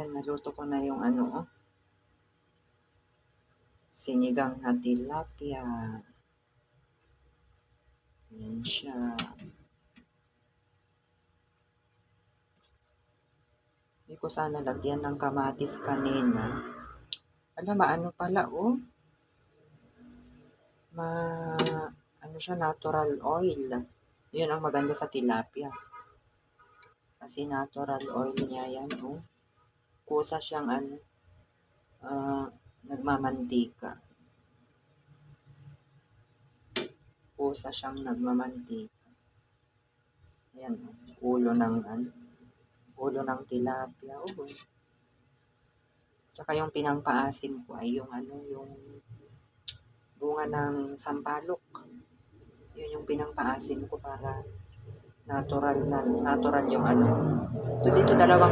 Ayan, naluto ko na yung ano, oh. Sinigang na tilapia. Ayan siya. Hindi ko sana lagyan ng kamatis kanina. Alam mo, ano pala, oh. Ano siya, natural oil. Yun ang maganda sa tilapia. Kasi natural oil niya yan, oh. Kusa siyang ano, nagmamantika. Kusa siyang nagmamantika. Ayan, ulo ng tilapia. Oh. Tsaka yung pinangpaasim ko ay yung yung bunga ng sampalok. Yun yung pinangpaasim ko para natural yung ano. Tapos ito dalawang